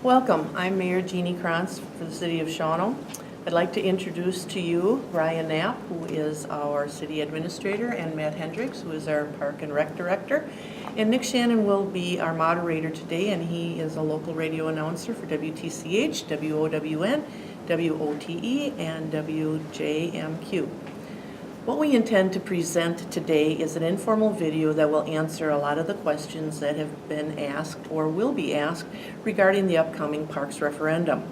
Welcome. I'm Mayor Jeannie Krantz for the City of Shawano. I'd like to introduce to you Ryan Knapp, who is our City Administrator, and Matt Hendricks, who is our Park and Rec Director. And Nick Shannon will be our moderator today, and he is a local radio announcer for WTCH, WOWN, WOTE, and WJMQ. What we intend to present today is an informal video that will answer a lot of the questions that have been asked or will be asked regarding the upcoming Parks Referendum.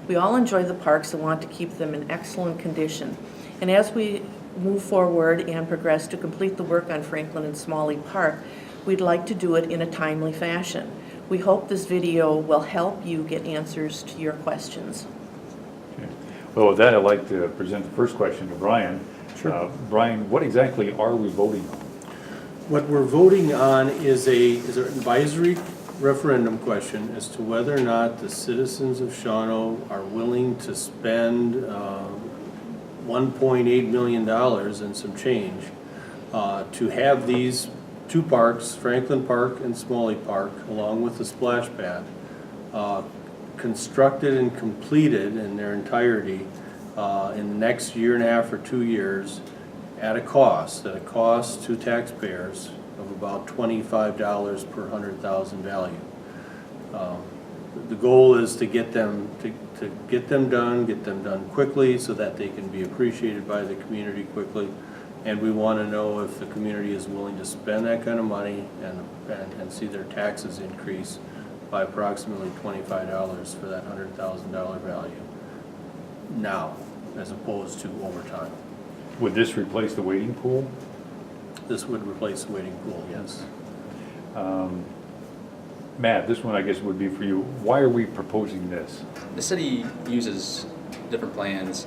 We all enjoy the parks and want to keep them in excellent condition. And as we move forward and progress to complete the work on Franklin and Smalley Park, we'd like to do it in a timely fashion. We hope this video will help you get answers to your questions. Okay. Well, with that, I'd like to present the first question to Brian. Sure. Brian, what exactly are we voting on? What we're voting on is an advisory referendum question as to whether or not the citizens of Shawano are willing to spend $1.8 million and some change to have these two parks, Franklin Park and Smalley Park, along with the splash pad, constructed and completed in their entirety in the next year and a half or 2 years at a cost to taxpayers of about $25 per 100,000 value. The goal is to get them done quickly so that they can be appreciated by the community quickly. And we want to know if the community is willing to spend that kind of money and see their taxes increase by approximately $25 for that $100,000 value now, as opposed to over time. Would this replace the wading pool? This would replace the wading pool, yes. Matt, this one I guess would be for you. Why are we proposing this? The city uses different plans,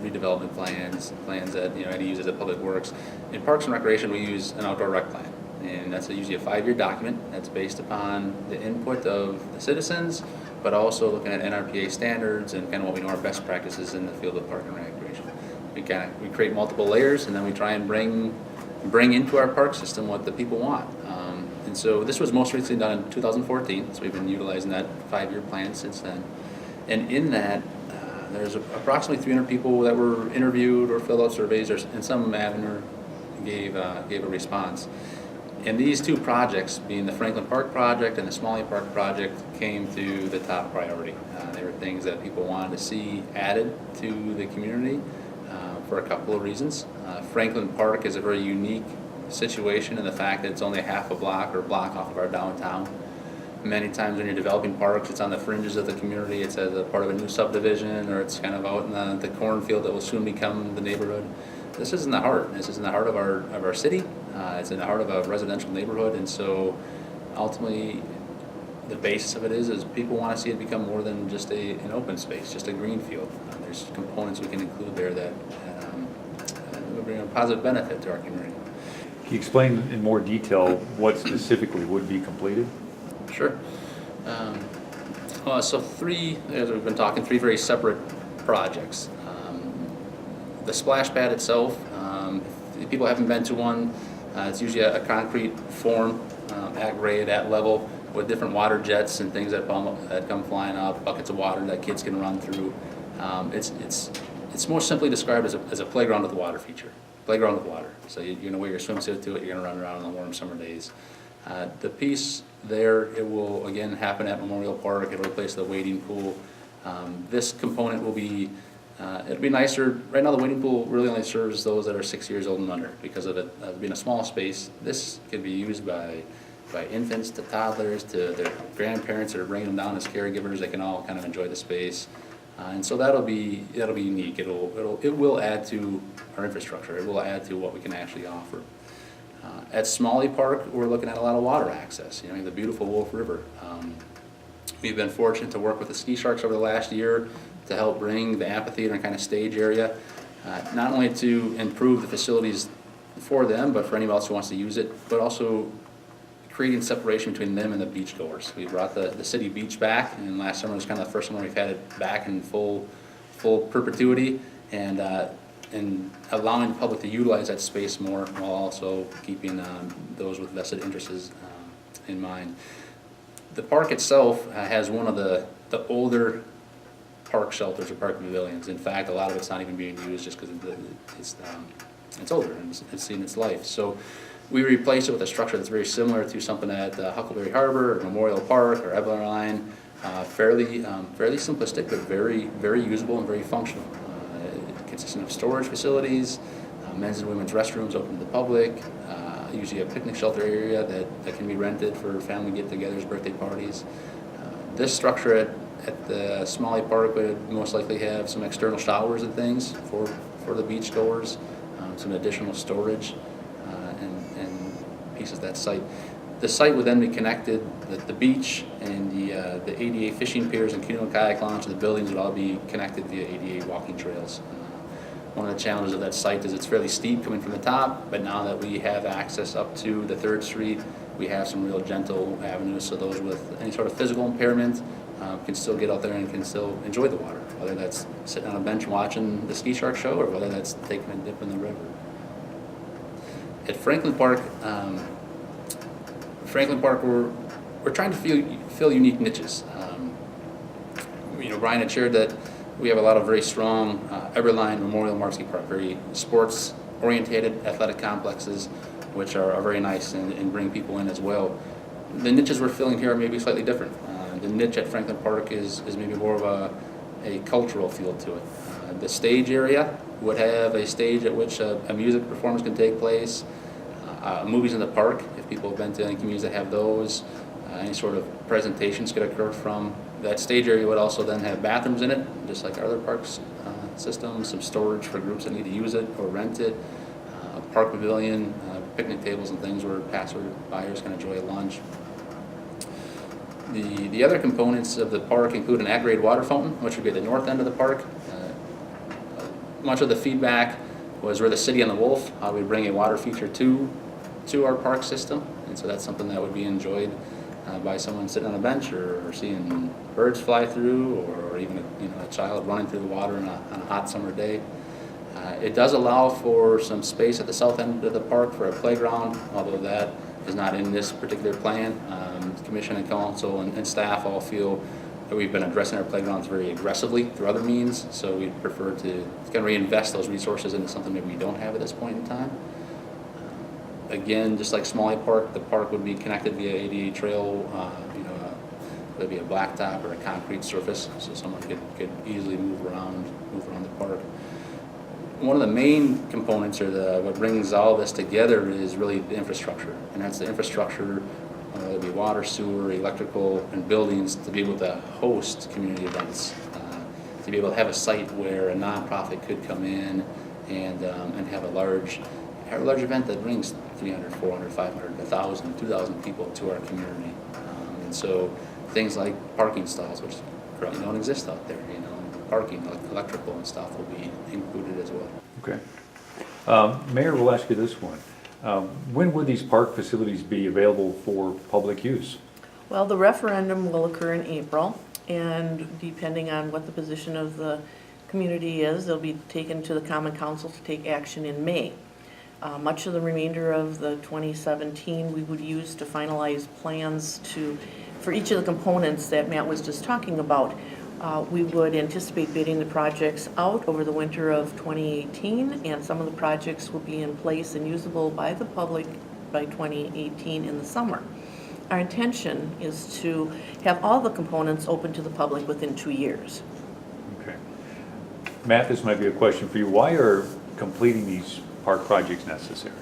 redevelopment plans that Eddie uses at Public Works. In Parks and Recreation, we use an outdoor rec plan, and that's usually a 5-year document that's based upon the input of the citizens, but also looking at NRPA standards and kind of what we know are best practices in the field of park and recreation. We create multiple layers, and then we try and bring into our park system what the people want. And so this was most recently done in 2014, so we've been utilizing that 5-year plan since then. And in that, there's approximately 300 people that were interviewed or filled out surveys, and some Avner gave a response. And these two projects, being the Franklin Park project and the Smalley Park project, came to the top priority. They were things that people wanted to see added to the community for a couple of reasons. Franklin Park is a very unique situation in the fact that it's only half a block or block off of our downtown. Many times when you're developing parks, it's on the fringes of the community. It's as a part of a new subdivision, or it's kind of out in the cornfield that will soon become the neighborhood. This is in the heart. This is in the heart of our city. It's in the heart of a residential neighborhood, and so ultimately the basis of it is people want to see it become more than just an open space, just a green field. There's components we can include there that will bring a positive benefit to our community. Can you explain in more detail what specifically would be completed? Sure. So as we've been talking, 3 very separate projects. The splash pad itself, if people haven't been to one, it's usually a concrete form at grade, at level, with different water jets and things that come flying up, buckets of water that kids can run through. It's more simply described as a playground with water feature. Playground with water. So you're going to wear your swimsuit to it, you're going to run around in the warm summer days. The piece there, it will again happen at Memorial Park. It'll replace the wading pool. This component will be, it'll be nicer. Right now the wading pool really only serves those that are 6 years old and under because of it being a small space. This could be used by infants to toddlers to their grandparents that are bringing them down as caregivers. They can all kind of enjoy the space. And so that'll be unique. It will add to our infrastructure. It will add to what we can actually offer. At Smalley Park, we're looking at a lot of water access. The beautiful Wolf River. We've been fortunate to work with the Ski Sharks over the last year to help bring the amphitheater and kind of stage area, not only to improve the facilities for them, but for anyone else who wants to use it, but also creating separation between them and the beachgoers. We brought the city beach back, and last summer was kind of the first summer we've had it back in full perpetuity, and allowing the public to utilize that space more while also keeping those with vested interests in mind. The park itself has one of the the older park shelters or park pavilions. In fact, a lot of it's not even being used just because it's older and it's seen its life. So we replaced it with a structure that's very similar to something at Huckleberry Harbor or Memorial Park or Eberline. Fairly simplistic, but very usable and very functional. Consisting of storage facilities, men's and women's restrooms open to the public, usually a picnic shelter area that can be rented for family get-togethers, birthday parties. This structure at the Smalley Park would most likely have some external showers and things for the beach goers, some additional storage, and pieces of that site. The site would then be connected, the beach and the ADA fishing piers and canoe and kayak launch of the buildings would all be connected via ADA walking trails. One of the challenges of that site is it's fairly steep coming from the top, but now that we have access up to the 3rd Street, we have some real gentle avenues so those with any sort of physical impairment can still get out there and can still enjoy the water, whether that's sitting on a bench watching the ski shark show or whether that's taking a dip in the river. At Franklin Park, we're trying to fill unique niches. Brian had shared that we have a lot of very strong Eberline, Memorial, Marksky Park, very sports-oriented athletic complexes, which are very nice and bring people in as well. The niches we're filling here are maybe slightly different. The niche at Franklin Park is maybe more of a cultural feel to it. The stage area would have a stage at which a music performance can take place, movies in the park, if people have been to any communities that have those, any sort of presentations could occur from that stage area. Would also then have bathrooms in it, just like our other parks systems, some storage for groups that need to use it or rent it, a park pavilion, picnic tables and things where passers can enjoy a lunch. The other components of the park include an at-grade water fountain, which would be at the north end of the park. Much of the feedback was we're the city on the Wolf, how we bring a water feature to our park system, and so that's something that would be enjoyed by someone sitting on a bench or seeing birds fly through, or even a child running through the water on a hot summer day. It does allow for some space at the south end of the park for a playground, although that is not in this particular plan. The Commission and Council and staff all feel that we've been addressing our playgrounds very aggressively through other means, so we prefer to kind of reinvest those resources into something maybe we don't have at this point in time. Again, just like Smalley Park, the park would be connected via ADA trail, whether it be a blacktop or a concrete surface, so someone could easily move around the park. One of the main components, or what brings all this together, is really the infrastructure, and that's the infrastructure, whether it be water, sewer, electrical, and buildings, to be able to host community events, to be able to have a site where a nonprofit could come in and have a large event that brings 300, 400, 500, 1,000, 2,000 people to our community. And so things like parking stalls, which currently don't exist out there, parking, electrical and stuff will be included as well. Okay. Mayor, we'll ask you this one. When would these park facilities be available for public use? Well, the referendum will occur in April, and depending on what the position of the community is, they'll be taken to the Common Council to take action in May. Much of the remainder of the 2017 we would use to finalize plans for each of the components that Matt was just talking about. We would anticipate bidding the projects out over the winter of 2018, and some of the projects will be in place and usable by the public by 2018 in the summer. Our intention is to have all the components open to the public within 2 years. Okay. Matt, this might be a question for you. Why are completing these park projects necessary?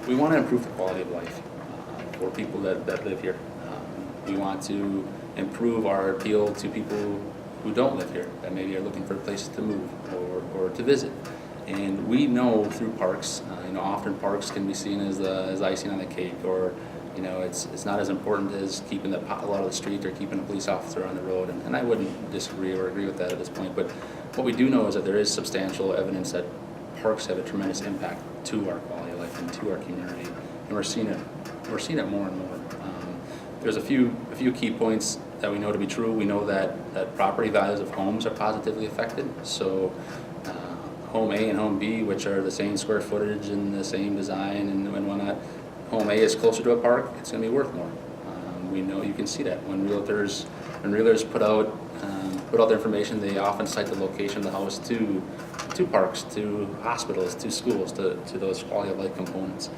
We want to improve the quality of life for people that live here. We want to improve our appeal to people who don't live here, that maybe are looking for places to move or to visit. And we know through parks, often parks can be seen as icing on the cake, or it's not as important as keeping the pothole out of the street or keeping a police officer on the road. And I wouldn't disagree or agree with that at this point. But what we do know is that there is substantial evidence that parks have a tremendous impact to our quality of life and to our community, and we're seeing it more and more. There's a few key points that we know to be true. We know that property values of homes are positively affected. So home A and home B, which are the same square footage and the same design and whatnot, home A is closer to a park, it's going to be worth more. We know you can see that when realtors put out their information, they often cite the location of the house to parks, to hospitals, to schools, to those quality of life components.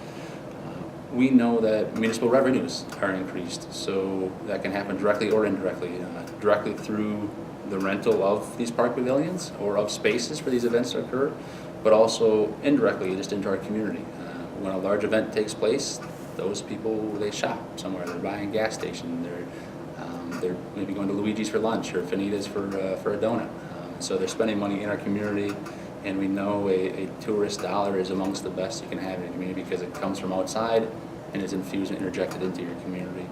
We know that municipal revenues are increased, so that can happen directly or indirectly, directly through the rental of these park pavilions or of spaces for these events to occur, but also indirectly just into our community. When a large event takes place, those people, they shop somewhere, they're buying a gas station, they're maybe going to Luigi's for lunch or Finita's for a donut. So they're spending money in our community, and we know a tourist dollar is amongst the best you can have in a community because it comes from outside and is infused and interjected into your community.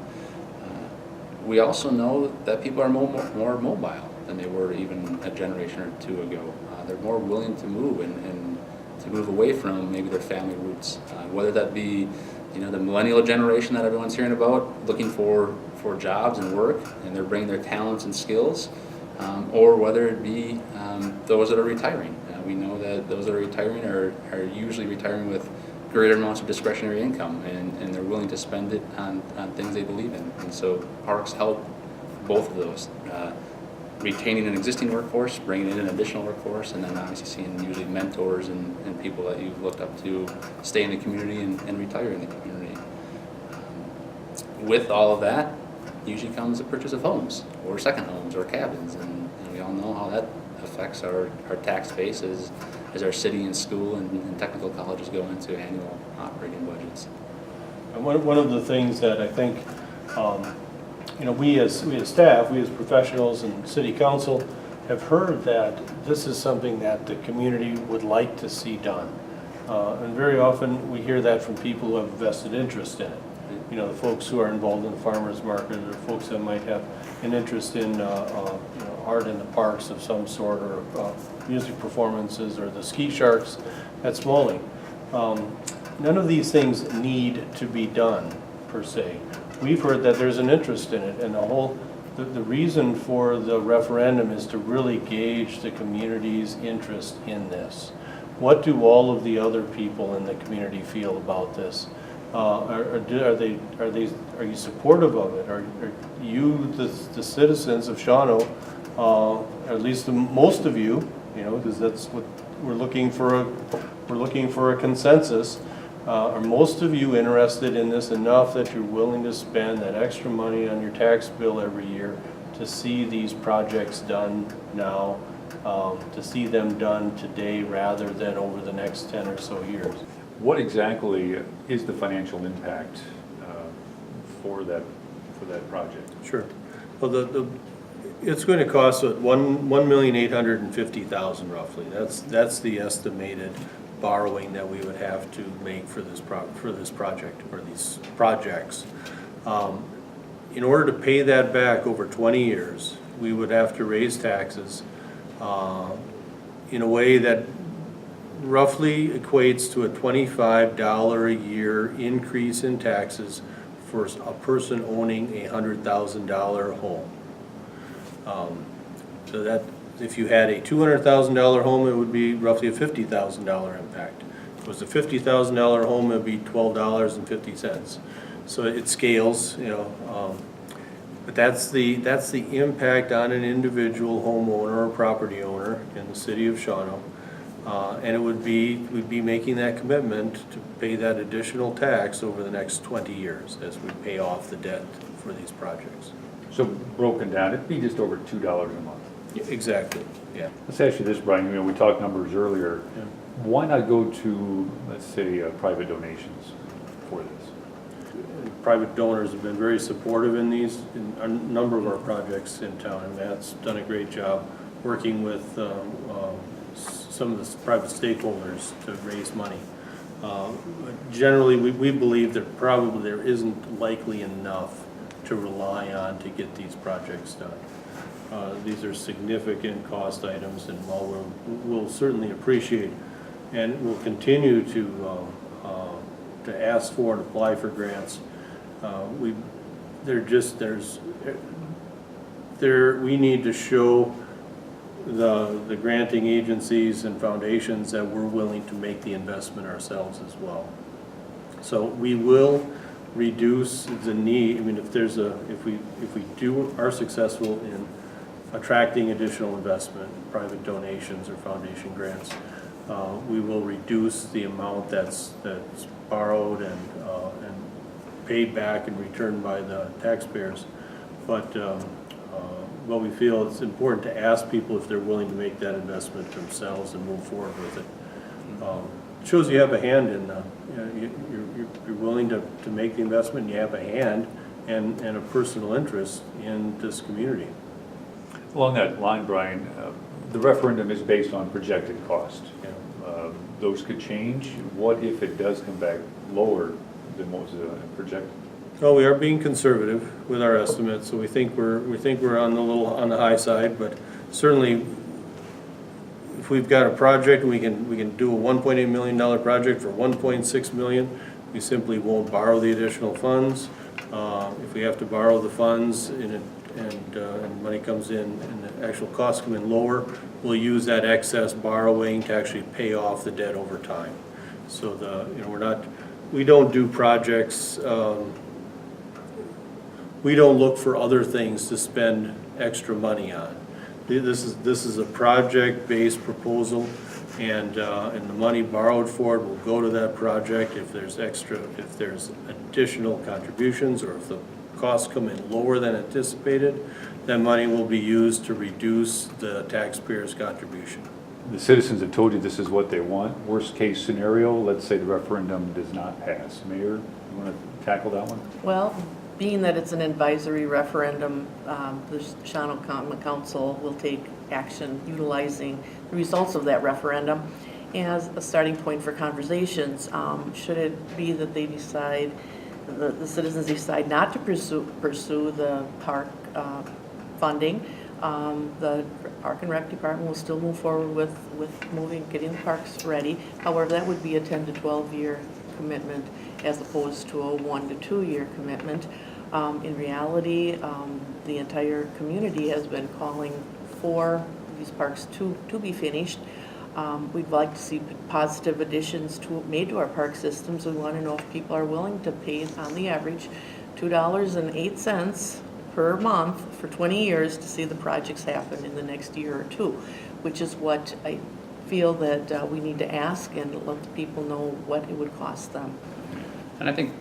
We also know that people are more mobile than they were even a generation or two ago. They're more willing to move and to move away from maybe their family roots, whether that be the millennial generation that everyone's hearing about, looking for jobs and work, and they're bringing their talents and skills, or whether it be those that are retiring. We know that those that are retiring are usually retiring with greater amounts of discretionary income, and they're willing to spend it on things they believe in. And so parks help both of those, retaining an existing workforce, bringing in an additional workforce, and then obviously seeing usually mentors and people that you've looked up to stay in the community and retire in the community. With all of that usually comes the purchase of homes or second homes or cabins, and we all know how that affects our tax base as our city and school and technical colleges go into annual operating budgets. And one of the things that I think, we as staff, we as professionals and city council have heard that this is something that the community would like to see done. And very often we hear that from people who have vested interest in it. The folks who are involved in the farmers market, or folks that might have an interest in art in the parks of some sort, or music performances, or the ski sharks at Smalling. None of these things need to be done per se. We've heard that there's an interest in it, and the reason for the referendum is to really gauge the community's interest in this. What do all of the other people in the community feel about this? Are you supportive of it? Are you, the citizens of Shawano, at least most of you, because that's what we're looking for. We're looking for a consensus. Are most of you interested in this enough that you're willing to spend that extra money on your tax bill every year to see these projects done now, to see them done today rather than over the next 10 or so years? What exactly is the financial impact for that project? Sure. Well, it's going to cost $1,850,000 roughly. That's the estimated borrowing that we would have to make for this project or these projects. In order to pay that back over 20 years, we would have to raise taxes in a way that roughly equates to a $25 a year increase in taxes for a person owning a $100,000 home. So that if you had a $200,000 home, it would be roughly a $50,000 impact. If it was a $50,000 home, it would be $12.50. So it scales, but that's the impact on an individual homeowner or property owner in the city of Shawano. And we'd be making that commitment to pay that additional tax over the next 20 years as we pay off the debt for these projects. So broken down, it'd be just over $2 a month. Yeah, exactly, yeah. Let's ask you this, Brian, we talked numbers earlier. Yeah. Why not go to, let's say, private donations for this? Private donors have been very supportive in a number of our projects in town, and Matt's done a great job working with some of the private stakeholders to raise money. Generally, we believe that probably there isn't likely enough to rely on to get these projects done. These are significant cost items, and while we'll certainly appreciate and we'll continue to ask for and apply for grants, we need to show the granting agencies and foundations that we're willing to make the investment ourselves as well. So we will reduce the need. I mean, if we are successful in attracting additional investment, private donations or foundation grants, we will reduce the amount that's borrowed and paid back and returned by the taxpayers. But we feel it's important to ask people if they're willing to make that investment themselves and move forward with it. Shows you have a hand in, you're willing to make the investment, and you have a hand and a personal interest in this community. Along that line, Brian, the referendum is based on projected cost. Those could change. What if it does come back lower than what was projected? Well, we are being conservative with our estimates, so we think we're on the high side, but certainly if we've got a project, we can do a $1.8 million project for $1.6 million. We simply won't borrow the additional funds. If we have to borrow the funds and money comes in and the actual costs come in lower, we'll use that excess borrowing to actually pay off the debt over time. So we don't do projects. We don't look for other things to spend extra money on. This is a project-based proposal, and the money borrowed for it will go to that project. If there's additional contributions, or if the costs come in lower than anticipated, that money will be used to reduce the taxpayer's contribution. The citizens have told you this is what they want. Worst case scenario, let's say the referendum does not pass. Mayor, you want to tackle that one? Well, being that it's an advisory referendum, the Shawano Common Council will take action utilizing the results of that referendum as a starting point for conversations. Should it be that they decide, the citizens decide not to pursue the park funding, the Park and Rec Department will still move forward with getting the parks ready. However, that would be a 10 to 12 year commitment as opposed to a 1 to 2 year commitment. In reality, the entire community has been calling for these parks to be finished. We'd like to see positive additions made to our park systems. We want to know if people are willing to pay, on the average, $2.08 per month for 20 years to see the projects happen in the next year or two, which is what I feel that we need to ask and let the people know what it would cost them. And I think,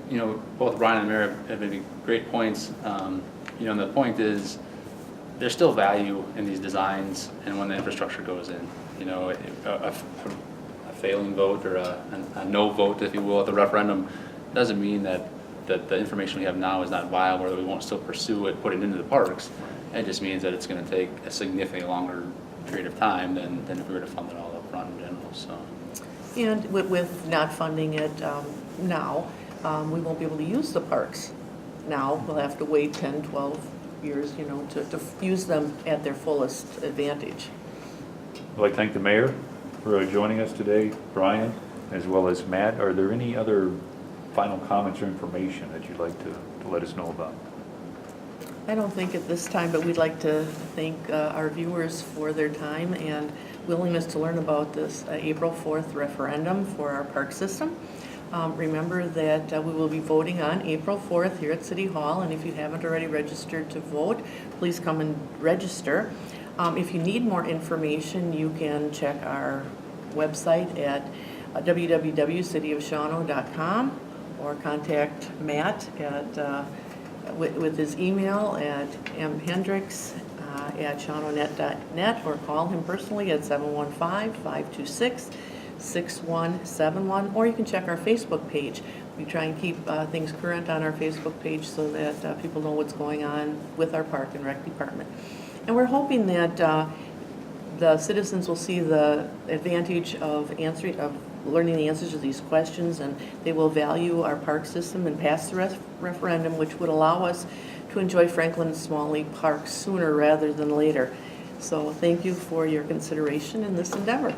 both Brian and Mary have made great points. And the point is, there's still value in these designs and when the infrastructure goes in. A failing vote or a no vote, if you will, at the referendum doesn't mean that the information we have now is not viable or that we won't still pursue it, put it into the parks. It just means that it's going to take a significantly longer period of time than if we were to fund it all up front in general. So. And with not funding it now, we won't be able to use the parks now. We'll have to wait 10, 12 years, to use them at their fullest advantage. I'd like to thank the mayor for joining us today, Brian, as well as Matt. Are there any other final comments or information that you'd like to let us know about? I don't think at this time, but we'd like to thank our viewers for their time and willingness to learn about this April 4th referendum for our park system. Remember that we will be voting on April 4th here at City Hall, and if you haven't already registered to vote, please come and register. If you need more information, you can check our website at www.cityofshawano.com or contact Matt at with his email at mhendricks@shawanonet.net, or call him personally at 715-526-6171, or you can check our Facebook page. We try and keep things current on our Facebook page so that people know what's going on with our Park and Rec Department. And we're hoping that the citizens will see the advantage of learning the answers to these questions, and they will value our park system and pass the referendum, which would allow us to enjoy Franklin and Smalley parks sooner rather than later. So thank you for your consideration in this endeavor.